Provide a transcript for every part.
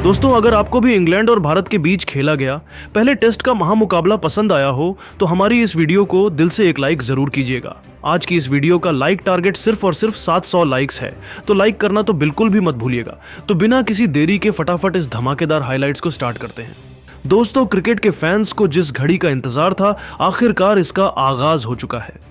दोस्तों, अगर आपको भी इंग्लैंड और भारत के बीच खेला गया पहले टेस्ट का महामुकाबला पसंद आया हो तो हमारी इस वीडियो को दिल से एक लाइक जरूर कीजिएगा। आज की इस वीडियो का लाइक टारगेट सिर्फ और सिर्फ 700 लाइक्स है, तो लाइक करना तो बिल्कुल भी मत भूलिएगा। तो बिना किसी देरी के फटाफट इस धमाकेदार हाइलाइट्स को स्टार्ट करते हैं। दोस्तों, क्रिकेट के फैंस को जिस घड़ी का इंतजार था, आखिरकार इसका आगाज हो चुका है।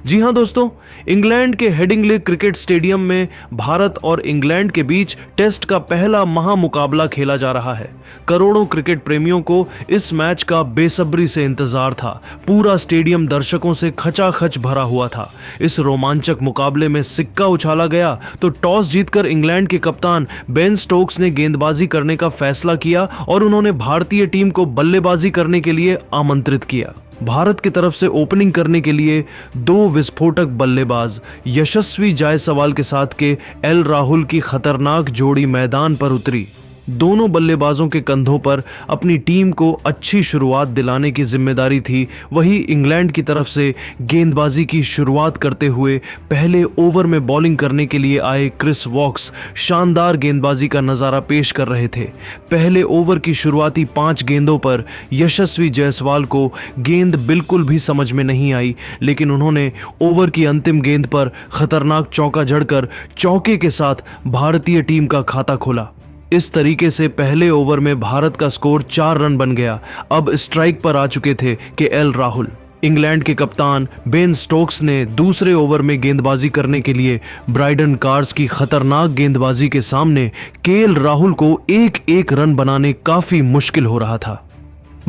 जी हां दोस्तों, इंग्लैंड के हेडिंग्ले क्रिकेट स्टेडियम में भारत और इंग्लैंड के बीच टेस्ट का पहला महामुकाबला खेला जा रहा है। करोड़ों क्रिकेट प्रेमियों को इस मैच का बेसब्री से इंतजार था। पूरा स्टेडियम दर्शकों से खचाखच भरा हुआ था। इस रोमांचक मुकाबले में सिक्का उछाला गया तो टॉस जीतकर इंग्लैंड के कप्तान बेन स्टोक्स ने गेंदबाजी करने का फैसला किया और उन्होंने भारतीय टीम को बल्लेबाजी करने के लिए आमंत्रित किया। भारत की तरफ से ओपनिंग करने के लिए दो विस्फोटक बल्लेबाज यशस्वी जायसवाल के साथ के एल राहुल की खतरनाक जोड़ी मैदान पर उतरी। दोनों बल्लेबाजों के कंधों पर अपनी टीम को अच्छी शुरुआत दिलाने की जिम्मेदारी थी। वहीं इंग्लैंड की तरफ से गेंदबाजी की शुरुआत करते हुए पहले ओवर में बॉलिंग करने के लिए आए क्रिस वॉक्स शानदार गेंदबाजी का नज़ारा पेश कर रहे थे। पहले ओवर की शुरुआती 5 गेंदों पर यशस्वी जायसवाल को गेंद बिल्कुल भी समझ में नहीं आई, लेकिन उन्होंने ओवर की अंतिम गेंद पर खतरनाक चौका जड़कर चौके के साथ भारतीय टीम का खाता खोला। इस तरीके से पहले ओवर में भारत का स्कोर 4 रन बन गया। अब स्ट्राइक पर आ चुके थे के एल राहुल। इंग्लैंड के कप्तान बेन स्टोक्स ने दूसरे ओवर में गेंदबाजी करने के लिए ब्राइडन कार्स की खतरनाक गेंदबाजी के सामने के एल राहुल को एक रन बनाने काफी मुश्किल हो रहा था।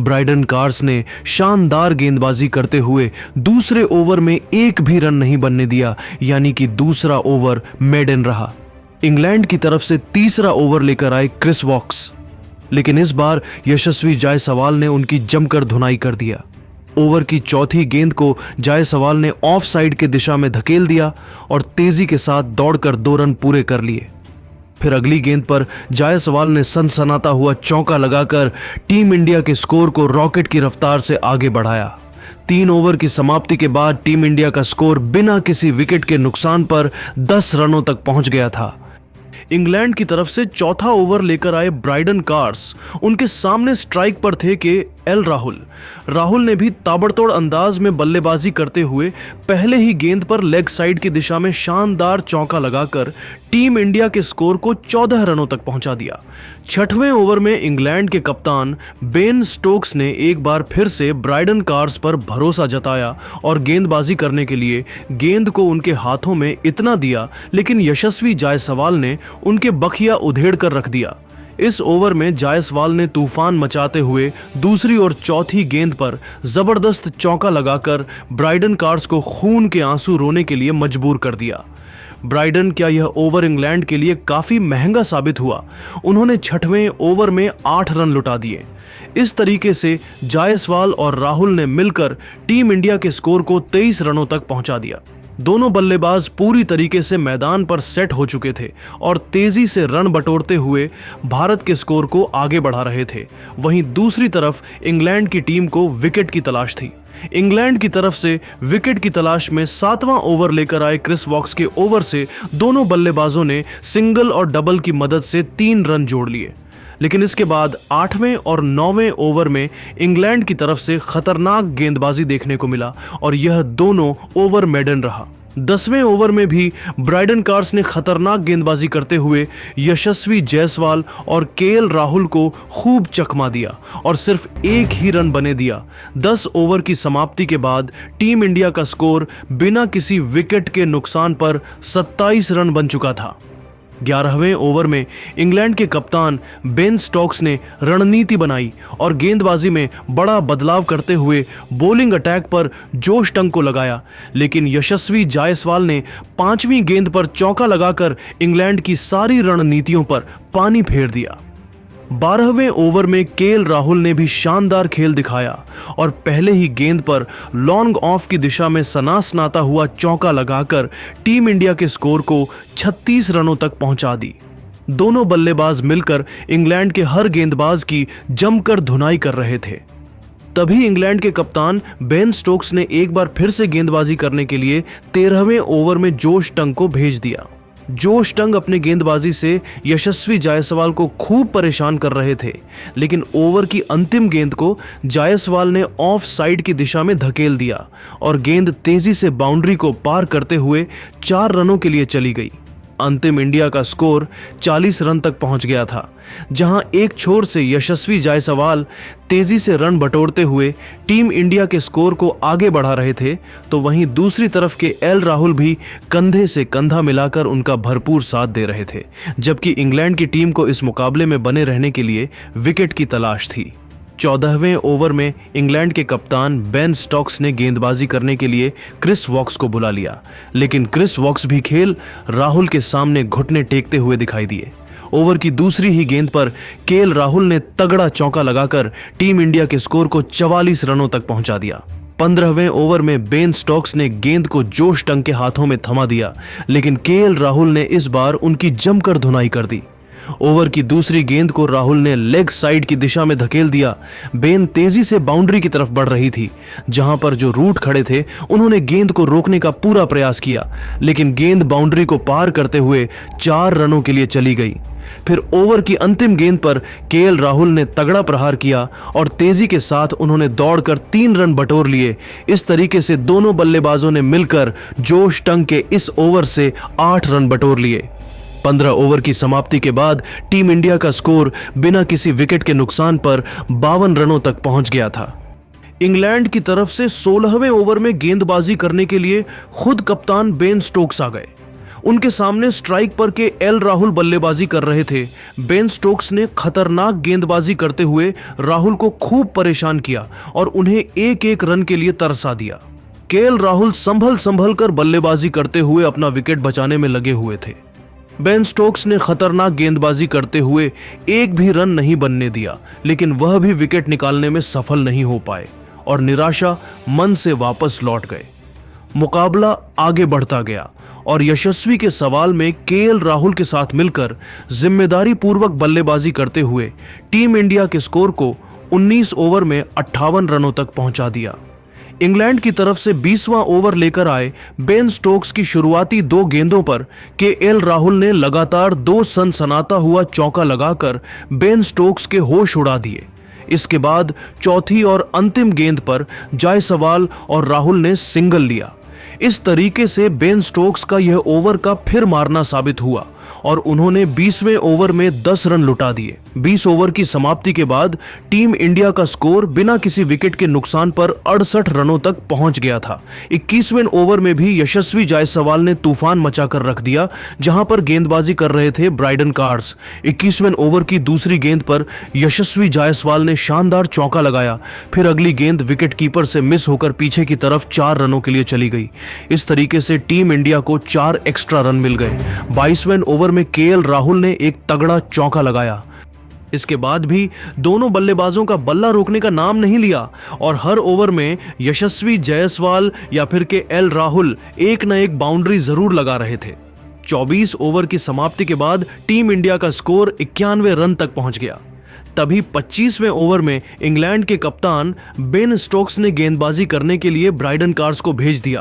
ब्राइडन कार्स ने शानदार गेंदबाजी करते हुए दूसरे ओवर में एक भी रन नहीं बनने दिया, यानी कि दूसरा ओवर मेडन रहा। इंग्लैंड की तरफ से तीसरा ओवर लेकर आए क्रिस वॉक्स, लेकिन इस बार यशस्वी जायसवाल ने उनकी जमकर धुनाई कर दिया। ओवर की चौथी गेंद को जायसवाल ने ऑफ साइड के दिशा में धकेल दिया और तेजी के साथ दौड़कर 2 रन पूरे कर लिए। फिर अगली गेंद पर जायसवाल ने सनसनाता हुआ चौका लगाकर टीम इंडिया के स्कोर को रॉकेट की रफ्तार से आगे बढ़ाया। 3 ओवर की समाप्ति के बाद टीम इंडिया का स्कोर बिना किसी विकेट के नुकसान पर 10 रनों तक पहुंच गया था। इंग्लैंड की तरफ से चौथा ओवर लेकर आए ब्राइडन कार्स। उनके सामने स्ट्राइक पर थे के एल राहुल। राहुल ने भी ताबड़तोड़ अंदाज में बल्लेबाजी करते हुए पहले ही गेंद पर लेग साइड की दिशा में शानदार चौका लगाकर टीम इंडिया के स्कोर को 14 रनों तक पहुंचा दिया। 6वें ओवर में इंग्लैंड के कप्तान बेन स्टोक्स ने एक बार फिर से ब्राइडन कार्स पर भरोसा जताया और गेंदबाजी करने के लिए गेंद को उनके हाथों में इतना दिया, लेकिन यशस्वी जायसवाल ने उनके बखिया उधेड़ कर रख दिया। इस ओवर में जायसवाल ने तूफान मचाते हुए दूसरी और चौथी गेंद पर जबरदस्त चौका लगाकर ब्राइडन कार्स को खून के आंसू रोने के लिए मजबूर कर दिया। ब्राइडन क्या यह ओवर इंग्लैंड के लिए काफी महंगा साबित हुआ। उन्होंने 6वें ओवर में 8 रन लुटा दिए। इस तरीके से जायसवाल और राहुल ने मिलकर टीम इंडिया के स्कोर को 23 रनों तक पहुंचा दिया। दोनों बल्लेबाज पूरी तरीके से मैदान पर सेट हो चुके थे और तेजी से रन बटोरते हुए भारत के स्कोर को आगे बढ़ा रहे थे। वहीं दूसरी तरफ इंग्लैंड की टीम को विकेट की तलाश थी। इंग्लैंड की तरफ से विकेट की तलाश में 7वां ओवर लेकर आए क्रिस वॉक्स के ओवर से दोनों बल्लेबाजों ने सिंगल और डबल की मदद से 3 रन जोड़ लिए, लेकिन इसके बाद 8वें और 9वें ओवर में इंग्लैंड की तरफ से खतरनाक गेंदबाजी देखने को मिला और यह दोनों ओवर मेडन रहा। 10वें ओवर में भी ब्राइडन कार्स ने खतरनाक गेंदबाजी करते हुए यशस्वी जायसवाल और के एल राहुल को खूब चकमा दिया और सिर्फ 1 ही रन बने दिया। 10 ओवर की समाप्ति के बाद टीम इंडिया का स्कोर बिना किसी विकेट के नुकसान पर 27 रन बन चुका था। 11वें ओवर में इंग्लैंड के कप्तान बेन स्टोक्स ने रणनीति बनाई और गेंदबाजी में बड़ा बदलाव करते हुए बॉलिंग अटैक पर जोश टंग को लगाया, लेकिन यशस्वी जायसवाल ने 5वीं गेंद पर चौका लगाकर इंग्लैंड की सारी रणनीतियों पर पानी फेर दिया। 12वें ओवर में के एल राहुल ने भी शानदार खेल दिखाया और पहले ही गेंद पर लॉन्ग ऑफ की दिशा में सनासनाता हुआ चौका लगाकर टीम इंडिया के स्कोर को 36 रनों तक पहुंचा दी। दोनों बल्लेबाज मिलकर इंग्लैंड के हर गेंदबाज की जमकर धुनाई कर रहे थे। तभी इंग्लैंड के कप्तान बेन स्टोक्स ने एक बार फिर से गेंदबाजी करने के लिए 13वें ओवर में जोश टंग को भेज दिया। जोश टंग अपने गेंदबाजी से यशस्वी जायसवाल को खूब परेशान कर रहे थे, लेकिन ओवर की अंतिम गेंद को जायसवाल ने ऑफ साइड की दिशा में धकेल दिया और गेंद तेजी से बाउंड्री को पार करते हुए 4 रनों के लिए चली गई। अंतिम इंडिया का स्कोर 40 रन तक पहुंच गया था, जहां एक छोर से यशस्वी जायसवाल तेजी से रन बटोरते हुए टीम इंडिया के स्कोर को आगे बढ़ा रहे थे, तो वहीं दूसरी तरफ के एल राहुल भी कंधे से कंधा मिलाकर उनका भरपूर साथ दे रहे थे, जबकि इंग्लैंड की टीम को इस मुकाबले में बने रहने के लिए विकेट की तलाश थी। 14वें ओवर में इंग्लैंड के कप्तान बेन स्टोक्स ने गेंदबाजी करने के लिए क्रिस वॉक्स को बुला लिया, लेकिन क्रिस वॉक्स भी खेल राहुल के सामने घुटने टेकते हुए दिखाई दिए। ओवर की दूसरी ही गेंद पर केएल राहुल ने तगड़ा चौका लगाकर टीम इंडिया के स्कोर को 44 रनों तक पहुंचा दिया। 15वें ओवर में बेन स्टोक्स ने गेंद को जोश टंग के हाथों में थमा दिया, लेकिन केएल राहुल ने इस बार उनकी जमकर धुनाई कर दी। ओवर की दूसरी गेंद को राहुल ने लेग साइड की दिशा में धकेल दिया। बेन तेजी से बाउंड्री की तरफ बढ़ रही थी, जहां पर जो रूट खड़े थे उन्होंने गेंद को रोकने का पूरा प्रयास किया, लेकिन गेंद बाउंड्री को पार करते हुए 4 रनों के लिए चली गई। फिर ओवर की अंतिम गेंद पर केएल राहुल ने तगड़ा प्रहार किया और तेजी के साथ उन्होंने दौड़कर 3 रन बटोर लिए। इस तरीके से दोनों बल्लेबाजों ने मिलकर जोश टंग के इस ओवर से 8 रन बटोर लिए। 15 ओवर की समाप्ति के बाद टीम इंडिया का स्कोर बिना किसी विकेट के नुकसान पर 52 रनों तक पहुंच गया था। इंग्लैंड की तरफ से 16वें ओवर में गेंदबाजी करने के लिए खुद कप्तान बेन स्टोक्स आ गए। उनके सामने स्ट्राइक पर के एल राहुल बल्लेबाजी कर रहे थे। बेन स्टोक्स ने खतरनाक गेंदबाजी करते हुए राहुल को खूब परेशान किया और उन्हें एक रन के लिए तरसा दिया। केएल राहुल संभल कर बल्लेबाजी करते हुए अपना विकेट बचाने में लगे हुए थे। बेन स्टोक्स ने खतरनाक गेंदबाजी करते हुए एक भी रन नहीं बनने दिया, लेकिन वह भी विकेट निकालने में सफल नहीं हो पाए और निराशा मन से वापस लौट गए। मुकाबला आगे बढ़ता गया और यशस्वी के सवाल में केएल राहुल के साथ मिलकर जिम्मेदारी पूर्वक बल्लेबाजी करते हुए टीम इंडिया के स्कोर को 19 ओवर में 58 रनों तक पहुंचा दिया। इंग्लैंड की तरफ से 20वां ओवर लेकर आए बेन स्टोक्स की शुरुआती 2 गेंदों पर केएल राहुल ने लगातार 2 सनसनाता हुआ चौका लगाकर बेन स्टोक्स के होश उड़ा दिए। इसके बाद चौथी और अंतिम गेंद पर जायसवाल और राहुल ने सिंगल लिया। इस तरीके से बेन स्टोक्स का यह ओवर का फिर मारना साबित हुआ और उन्होंने 20वें ओवर में 10 रन लुटा दिए। 20 ओवर की समाप्ति के बाद टीम इंडिया का स्कोर बिना किसी विकेट के नुकसान पर 68 रनों तक पहुंच गया था। 21वें ओवर में भी यशस्वी जायसवाल ने तूफान मचाकर रख दिया, जहां पर गेंदबाजी कर रहे थे ब्राइडन कार्स। 21वें ओवर की दूसरी गेंद पर यशस्वी जायसवाल ने शानदार चौका लगाया, फिर अगली गेंद विकेट कीपर से मिस होकर पीछे की तरफ 4 रनों के लिए चली गई। इस तरीके से टीम इंडिया को 4 एक्स्ट्रा रन मिल गए। 22वें ओवर में केएल राहुल ने एक तगड़ा चौका लगाया। इसके बाद भी दोनों बल्लेबाजों का बल्ला रोकने का नाम नहीं लिया और हर ओवर में यशस्वी जायसवाल या फिर केएल राहुल एक न एक बाउंड्री जरूर लगा रहे थे। 24 ओवर की समाप्ति के बाद टीम इंडिया का स्कोर 91 रन तक पहुंच गया। तभी 25वें ओवर में इंग्लैंड के कप्तान बेन स्टोक्स ने गेंदबाजी करने के लिए ब्राइडन कार्स को भेज दिया।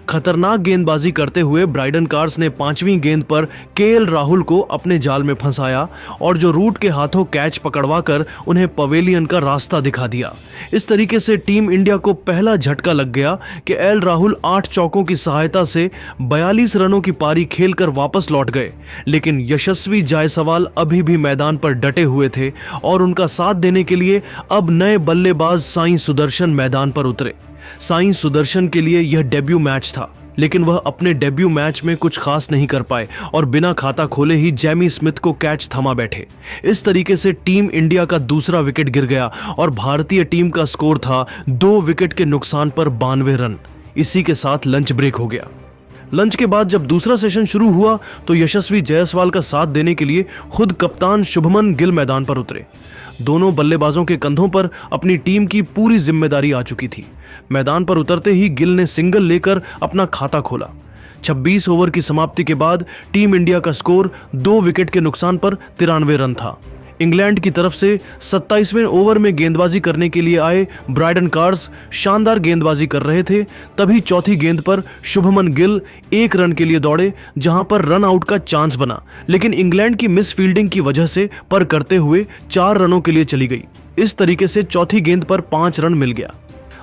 खतरनाक गेंदबाजी करते हुए ब्राइडन कार्स ने 5वीं गेंद पर केएल राहुल को अपने जाल में फंसाया और जो रूट के हाथों कैच पकड़वाकर उन्हें पवेलियन का रास्ता दिखा दिया। इस तरीके से टीम इंडिया को पहला झटका लग गया कि केएल राहुल 8 चौकों की सहायता से 42 रनों की पारी खेलकर वापस लौट गए, लेकिन यशस्वी जायसवाल अभी भी मैदान पर डटे हुए थे और उनका साथ देने के लिए अब नए बल्लेबाज साई सुदर्शन मैदान पर उतरे। साई सुदर्शन के लिए यह डेब्यू मैच था, लेकिन वह अपने डेब्यू मैच में कुछ खास नहीं कर पाए और बिना खाता खोले ही जैमी स्मिथ को कैच थमा बैठे। इस तरीके से टीम इंडिया का दूसरा विकेट गिर गया और भारतीय टीम का स्कोर था 2 विकेट के नुकसान पर 92 रन। इसी के साथ लंच ब्रेक हो गया। लंच के बाद जब दूसरा सेशन शुरू हुआ तो यशस्वी जायसवाल का साथ देने के लिए खुद कप्तान शुभमन गिल मैदान पर उतरे। दोनों बल्लेबाजों के कंधों पर अपनी टीम की पूरी जिम्मेदारी आ चुकी थी। मैदान पर उतरते ही गिल ने सिंगल लेकर अपना खाता खोला। 26 ओवर की समाप्ति के बाद टीम इंडिया का स्कोर 2 विकेट के नुकसान पर 93 रन था। इंग्लैंड की तरफ से 27वें ओवर में गेंदबाजी करने के लिए आए ब्रायडन कार्स शानदार गेंदबाजी कर रहे थे। तभी चौथी गेंद पर शुभमन गिल 1 रन के लिए दौड़े, जहां पर रन आउट का चांस बना, लेकिन इंग्लैंड की मिस फील्डिंग की वजह से पर करते हुए 4 रनों के लिए चली गई। इस तरीके से चौथी गेंद पर 5 रन मिल गया।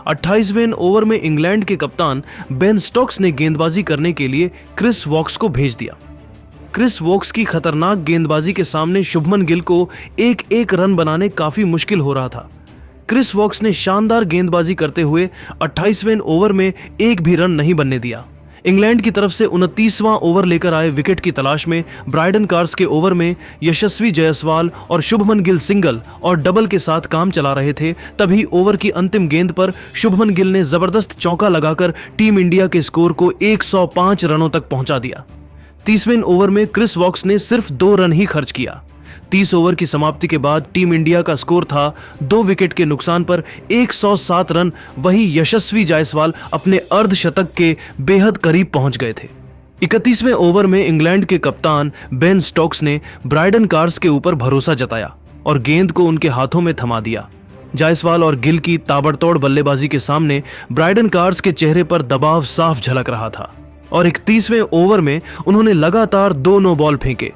28वें ओवर में इंग्लैंड के कप्तान बेन स्टोक्स ने गेंदबाजी करने के लिए क्रिस वॉक्स को भेज दिया। क्रिस वॉक्स की खतरनाक गेंदबाजी के सामने शुभमन गिल को एक रन बनाने काफी मुश्किल हो रहा था। क्रिस वॉक्स ने शानदार गेंदबाजी करते हुए 28वें ओवर में एक भी रन नहीं बनने दिया। इंग्लैंड की तरफ से 29वां ओवर लेकर आए विकेट की तलाश में ब्रायडन कार्स के ओवर में यशस्वी जायसवाल और शुभमन गिल सिंगल और डबल के साथ काम चला रहे थे। तभी ओवर की अंतिम गेंद पर शुभमन गिल ने जबरदस्त चौका लगाकर टीम इंडिया के स्कोर को 105 रनों तक पहुंचा दिया। 30वें ओवर में क्रिस वॉक्स ने सिर्फ 2 रन ही खर्च किया। 30 ओवर की समाप्ति के बाद टीम इंडिया का स्कोर था 2 विकेट के नुकसान पर 107 रन। वही यशस्वी जायसवाल अपने अर्धशतक के बेहद करीब पहुंच गए थे। 31वें ओवर में इंग्लैंड के कप्तान बेन स्टोक्स ने ब्रायडन कार्स के ऊपर भरोसा जताया और गेंद को उनके हाथों में थमा दिया। जायसवाल और गिल की ताबड़तोड़ बल्लेबाजी के सामने ब्रायडन कार्स के चेहरे पर दबाव साफ झलक रहा था और 31वें ओवर में उन्होंने लगातार 2 नो बॉल फेंके।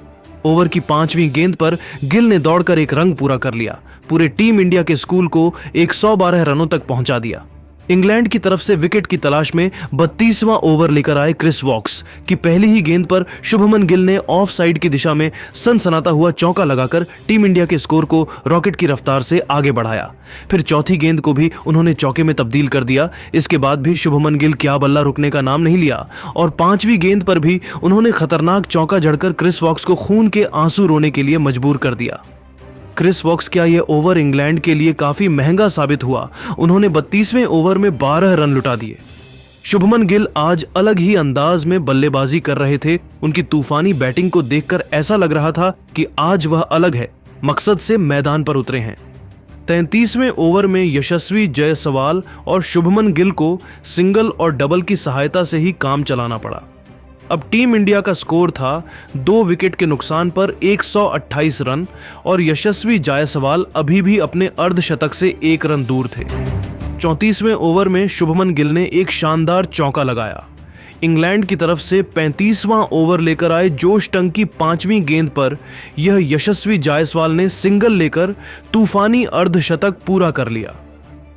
ओवर की 5वीं गेंद पर गिल ने दौड़कर एक रंग पूरा कर लिया, पूरे टीम इंडिया के स्कूल को 112 रनों तक पहुंचा दिया। इंग्लैंड की तरफ से विकेट की तलाश में 32वां ओवर लेकर आए क्रिस वॉक्स की पहली ही गेंद पर शुभमन गिल ने ऑफ साइड की दिशा में सनसनाता हुआ चौका लगाकर टीम इंडिया के स्कोर को रॉकेट की रफ्तार से आगे बढ़ाया। फिर चौथी गेंद को भी उन्होंने चौके में तब्दील कर दिया। इसके बाद भी शुभमन गिल क्या बल्ला रुकने का नाम नहीं लिया और 5वीं गेंद पर भी उन्होंने खतरनाक चौका जड़कर क्रिस वॉक्स को खून के आंसू रोने के लिए मजबूर कर दिया। क्रिस वॉक्स क्या यह ओवर इंग्लैंड के लिए काफी महंगा साबित हुआ। उन्होंने 32वें ओवर में 12 रन लुटा दिए। शुभमन गिल आज अलग ही अंदाज में बल्लेबाजी कर रहे थे। उनकी तूफानी बैटिंग को देखकर ऐसा लग रहा था कि आज वह अलग है, मकसद से मैदान पर उतरे हैं। 33वें ओवर में यशस्वी जायसवाल और शुभमन गिल को सिंगल और डबल की सहायता से ही काम चलाना पड़ा। अब टीम इंडिया का स्कोर था 2 विकेट के नुकसान पर 128 रन और यशस्वी जायसवाल अभी भी अपने अर्धशतक से 1 रन दूर थे। 34वें ओवर में शुभमन गिल ने एक शानदार चौका लगाया। इंग्लैंड की तरफ से 35वां ओवर लेकर आए जोश टंग की 5वीं गेंद पर यह यशस्वी जायसवाल ने सिंगल लेकर तूफानी अर्धशतक पूरा कर लिया।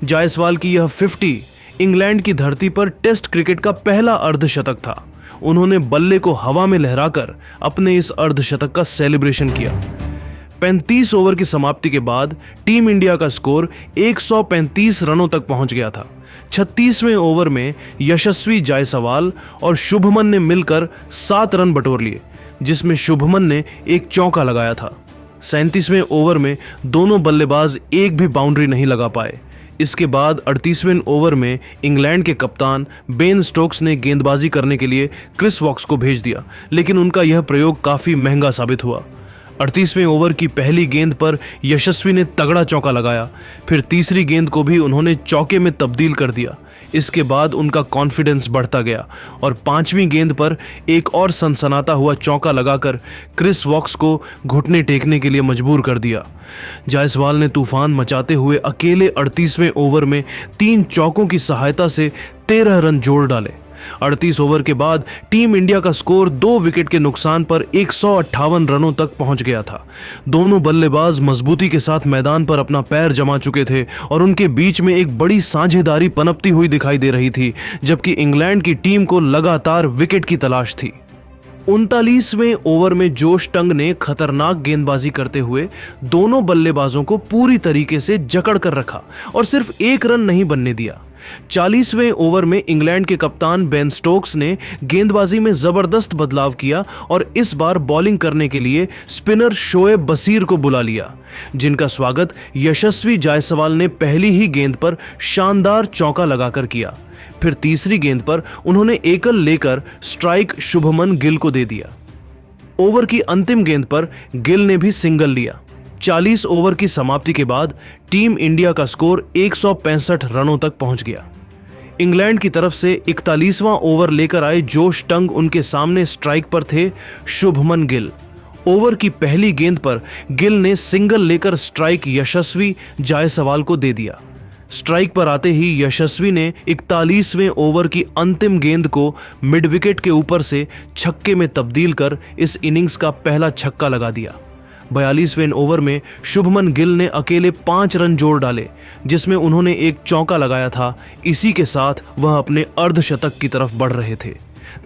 जायसवाल की यह 50 इंग्लैंड की धरती पर टेस्ट क्रिकेट का पहला अर्धशतक था। उन्होंने बल्ले को हवा में लहराकर अपने इस अर्धशतक का सेलिब्रेशन किया। 35 ओवर की समाप्ति के बाद टीम इंडिया का स्कोर 135 रनों तक पहुंच गया था। 36वें ओवर में यशस्वी जायसवाल और शुभमन ने मिलकर 7 रन बटोर लिए, जिसमें शुभमन ने एक चौका लगाया था। 37वें ओवर में दोनों बल्लेबाज एक भी बाउंड्री नहीं लगा पाए। इसके बाद 38वें ओवर में इंग्लैंड के कप्तान बेन स्टोक्स ने गेंदबाजी करने के लिए क्रिस वॉक्स को भेज दिया, लेकिन उनका यह प्रयोग काफी महंगा साबित हुआ। 38वें ओवर की पहली गेंद पर यशस्वी ने तगड़ा चौका लगाया। फिर तीसरी गेंद को भी उन्होंने चौके में तब्दील कर दिया। इसके बाद उनका कॉन्फिडेंस बढ़ता गया और 5वीं गेंद पर एक और सनसनाता हुआ चौका लगाकर क्रिस वॉक्स को घुटने टेकने के लिए मजबूर कर दिया। जायसवाल ने तूफान मचाते हुए अकेले 38वें ओवर में 3 चौकों की सहायता से 13 रन जोड़ डाले। 38 ओवर के बाद टीम इंडिया का स्कोर 2 विकेट के नुकसान पर 158 रनों तक पहुंच गया था। दोनों बल्लेबाज मजबूती के साथ मैदान पर अपना पैर जमा चुके थे और उनके बीच में एक बड़ी साझेदारी पनपती हुई दिखाई दे रही थी, जबकि इंग्लैंड की टीम को लगातार विकेट की तलाश थी। 39वें ओवर में जोश टंग ने खतरनाक गेंदबाजी करते हुए दोनों बल्लेबाजों को पूरी तरीके से जकड़ कर रखा और सिर्फ 1 रन नहीं बनने दिया। 40वें ओवर में इंग्लैंड के कप्तान बेन स्टोक्स ने गेंदबाजी में जबरदस्त बदलाव किया और इस बार बॉलिंग करने के लिए स्पिनर शोएब बशीर को बुला लिया, जिनका स्वागत यशस्वी जायसवाल ने पहली ही गेंद पर शानदार चौका लगाकर किया। फिर तीसरी गेंद पर उन्होंने एकल लेकर स्ट्राइक शुभमन गिल को दे दिया। ओवर की अंतिम गेंद पर गिल ने भी सिंगल लिया। 40 ओवर की समाप्ति के बाद टीम इंडिया का स्कोर 165 रनों तक पहुंच गया। इंग्लैंड की तरफ से 41वां ओवर लेकर आए जोश टंग, उनके सामने स्ट्राइक पर थे शुभमन गिल ओवर की पहली गेंद पर गिल ने सिंगल लेकर स्ट्राइक यशस्वी जायसवाल को दे दिया। स्ट्राइक पर आते ही यशस्वी ने 41वें ओवर की अंतिम गेंद को मिड विकेट के ऊपर से छक्के में तब्दील कर इस इनिंग्स का पहला छक्का लगा दिया। 42वें ओवर में शुभमन गिल ने अकेले 5 रन जोड़ डाले, जिसमें उन्होंने एक चौका लगाया था। इसी के साथ वह अपने अर्धशतक की तरफ बढ़ रहे थे।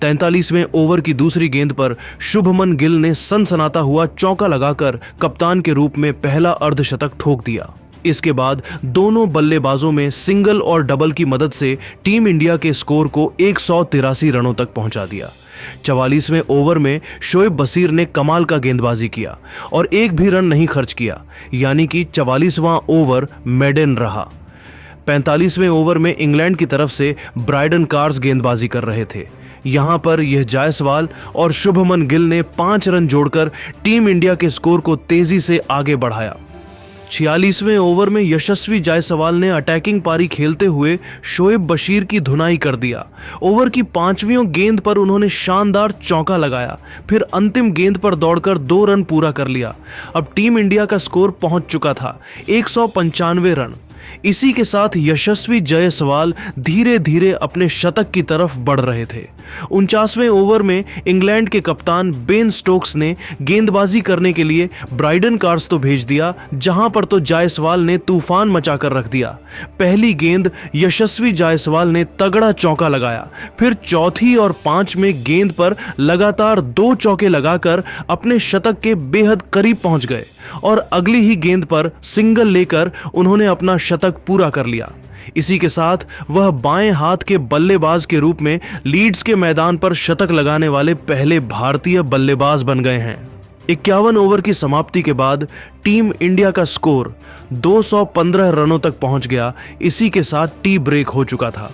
43वें ओवर की दूसरी गेंद पर शुभमन गिल ने सनसनाता हुआ चौका लगाकर कप्तान के रूप में पहला अर्धशतक ठोक दिया। इसके बाद दोनों बल्लेबाजों में सिंगल और डबल की मदद से टीम इंडिया के स्कोर को 183 रनों तक पहुंचा दिया। 44वें ओवर में शोएब बशीर ने कमाल का गेंदबाजी किया और एक भी रन नहीं खर्च किया, यानी कि 44वां ओवर मेडन रहा। 45वें ओवर में इंग्लैंड की तरफ से ब्राइडन कार्स गेंदबाजी कर रहे थे। यहां पर यह जायसवाल और शुभमन गिल ने 5 रन जोड़कर टीम इंडिया के स्कोर को तेजी से आगे बढ़ाया। 46वें ओवर में यशस्वी जायसवाल ने अटैकिंग पारी खेलते हुए शोएब बशीर की धुनाई कर दिया। ओवर की 5वीं गेंद पर उन्होंने शानदार चौका लगाया, फिर अंतिम गेंद पर दौड़कर 2 रन पूरा कर लिया। अब टीम इंडिया का स्कोर पहुंच चुका था 195 रन। इसी के साथ यशस्वी जायसवाल धीरे धीरे अपने शतक की तरफ बढ़ रहे थे। 49वें ओवर में इंग्लैंड के कप्तान बेन स्टोक्स ने गेंदबाजी करने के लिए ब्राइडन कार्स तो भेज दिया, जहां पर तो जायसवाल ने तूफान मचाकर रख दिया। पहली गेंद यशस्वी जायसवाल ने तगड़ा चौका लगाया, फिर चौथी और 5वें गेंद पर लगातार 2 चौके लगाकर अपने शतक के बेहद करीब पहुंच गए और अगली ही गेंद पर सिंगल लेकर उन्होंने अपना शतक पूरा कर लिया। इसी के साथ वह बाएं हाथ के बल्लेबाज के रूप में लीड्स के मैदान पर शतक लगाने वाले पहले भारतीय बल्लेबाज बन गए हैं। 51 ओवर की समाप्ति के बाद टीम इंडिया का स्कोर 215 रनों तक पहुंच गया। इसी के साथ टी ब्रेक हो चुका था।